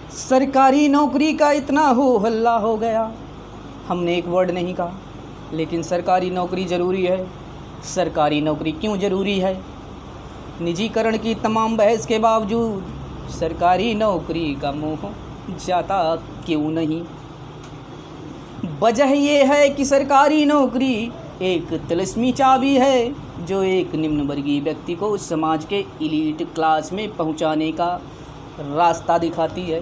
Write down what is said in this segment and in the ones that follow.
सरकारी नौकरी का इतना हो हल्ला हो गया, हमने एक वर्ड नहीं कहा, लेकिन सरकारी नौकरी ज़रूरी है। सरकारी नौकरी क्यों ज़रूरी है? निजीकरण की तमाम बहस के बावजूद सरकारी नौकरी का मोह जाता क्यों नहीं? वजह ये है कि सरकारी नौकरी एक तिलिस्मी चाबी है जो एक निम्न वर्गीय व्यक्ति को समाज के एलीट क्लास में पहुंचाने का रास्ता दिखाती है।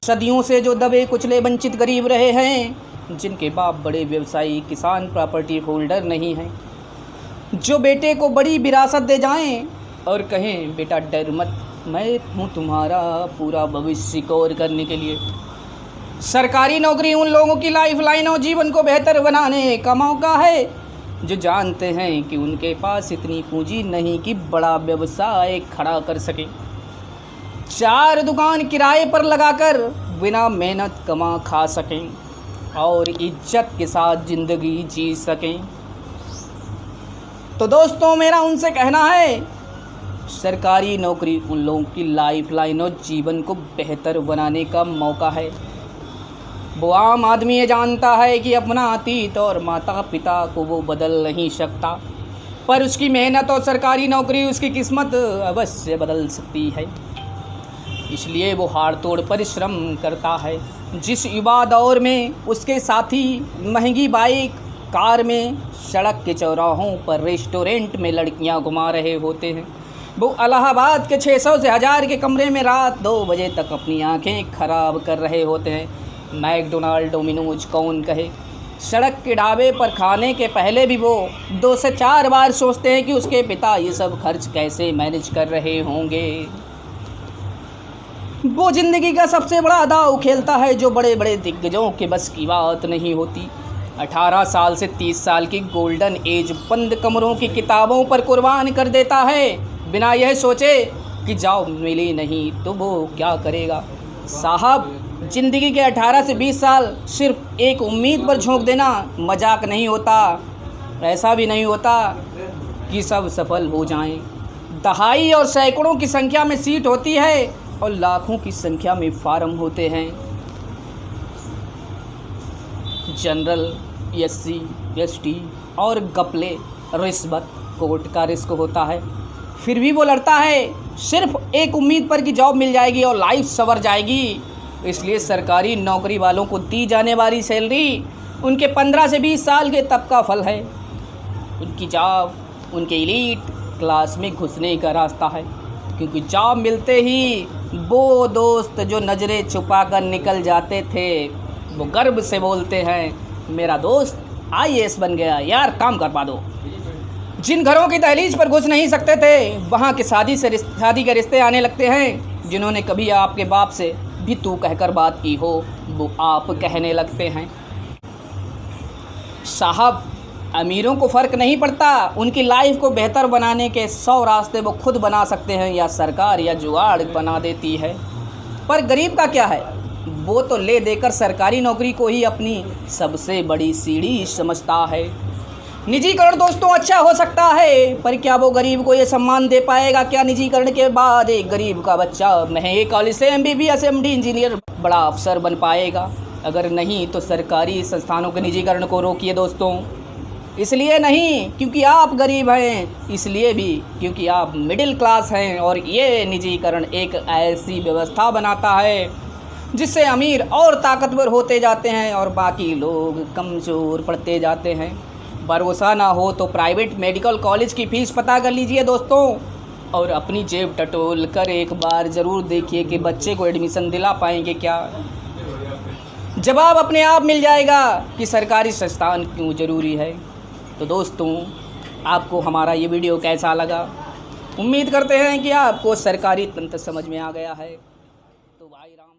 सदियों से जो दबे कुचले वंचित गरीब रहे हैं, जिनके बाप बड़े व्यवसायी किसान प्रॉपर्टी होल्डर नहीं हैं, जो बेटे को बड़ी विरासत दे जाएं और कहें बेटा डर मत, मैं हूँ तुम्हारा पूरा भविष्य सिक्योर करने के लिए। सरकारी नौकरी उन लोगों की लाइफ लाइन और जीवन को बेहतर बनाने का मौका है जो जानते हैं कि उनके पास इतनी पूंजी नहीं कि बड़ा व्यवसाय खड़ा कर सके, 4 दुकान किराए पर लगाकर बिना मेहनत कमा खा सकें और इज्जत के साथ ज़िंदगी जी सकें। तो दोस्तों, मेरा उनसे कहना है, सरकारी नौकरी उन लोगों की लाइफ लाइन और जीवन को बेहतर बनाने का मौका है। वो आम आदमी ये जानता है कि अपना अतीत और माता पिता को वो बदल नहीं सकता, पर उसकी मेहनत और सरकारी नौकरी उसकी किस्मत अवश्य बदल सकती है। इसलिए वो हाड़ तोड़ परिश्रम करता है। जिस युवा दौर में उसके साथी महंगी बाइक कार में, सड़क के चौराहों पर, रेस्टोरेंट में लड़कियां घुमा रहे होते हैं, वो इलाहाबाद के 600 से 1000 के कमरे में रात 2 बजे तक अपनी आंखें खराब कर रहे होते हैं। मैकडोनाल्ड, डोमिनोज कौन कहे। सड़क के ढाबे पर खाने के पहले भी वो 2 से 4 बार सोचते हैं कि उसके पिता ये सब खर्च कैसे मैनेज कर रहे होंगे। वो ज़िंदगी का सबसे बड़ा दांव खेलता है जो बड़े बड़े दिग्गजों के बस की बात नहीं होती। 18 साल से 30 साल की गोल्डन एज बंद कमरों की किताबों पर कुर्बान कर देता है, बिना यह सोचे कि जॉब मिली नहीं तो वो क्या करेगा। साहब, ज़िंदगी के 18 से 20 साल सिर्फ एक उम्मीद पर झोंक देना मजाक नहीं होता। ऐसा भी नहीं होता कि सब सफल हो जाएं। दहाई और सैकड़ों की संख्या में सीट होती है और लाखों की संख्या में फार्म होते हैं। जनरल, एससी, एसटी और गपले, रिश्वत, कोर्ट का रिस्क होता है। फिर भी वो लड़ता है सिर्फ एक उम्मीद पर कि जॉब मिल जाएगी और लाइफ संवर जाएगी। इसलिए सरकारी नौकरी वालों को दी जाने वाली सैलरी उनके 15 से 20 साल के तब का फल है। उनकी जॉब उनके एलीट क्लास में घुसने का रास्ता है, क्योंकि जॉब मिलते ही वो दोस्त जो नज़रें छुपा कर निकल जाते थे, वो गर्व से बोलते हैं, मेरा दोस्त IAS बन गया, यार काम करवा दो। जिन घरों की दहलीज पर घुस नहीं सकते थे, वहाँ के शादी के रिश्ते आने लगते हैं। जिन्होंने कभी आपके बाप से भी तू कहकर बात की हो, वो आप कहने लगते हैं। साहब, अमीरों को फ़र्क नहीं पड़ता, उनकी लाइफ को बेहतर बनाने के 100 रास्ते वो खुद बना सकते हैं या सरकार या जुगाड़ बना देती है। पर गरीब का क्या है? वो तो ले देकर सरकारी नौकरी को ही अपनी सबसे बड़ी सीढ़ी समझता है। निजीकरण दोस्तों अच्छा हो सकता है, पर क्या वो गरीब को ये सम्मान दे पाएगा? क्या निजीकरण के बाद एक गरीब का बच्चा महंगे कॉलेज से MBBS, MD, इंजीनियर, बड़ा अफसर बन पाएगा? अगर नहीं तो सरकारी संस्थानों के निजीकरण को रोकिए दोस्तों। इसलिए नहीं क्योंकि आप गरीब हैं, इसलिए भी क्योंकि आप मिडिल क्लास हैं। और ये निजीकरण एक ऐसी व्यवस्था बनाता है जिससे अमीर और ताकतवर होते जाते हैं और बाकी लोग कमज़ोर पड़ते जाते हैं। भरोसा ना हो तो प्राइवेट मेडिकल कॉलेज की फ़ीस पता कर लीजिए दोस्तों, और अपनी जेब टटोल कर एक बार ज़रूर देखिए कि बच्चे को एडमिशन दिला पाएंगे क्या। जवाब अपने आप मिल जाएगा कि सरकारी संस्थान क्यों ज़रूरी है। तो दोस्तों, आपको हमारा ये वीडियो कैसा लगा? उम्मीद करते हैं कि आपको सरकारी तंत्र समझ में आ गया है। तो भाई राम।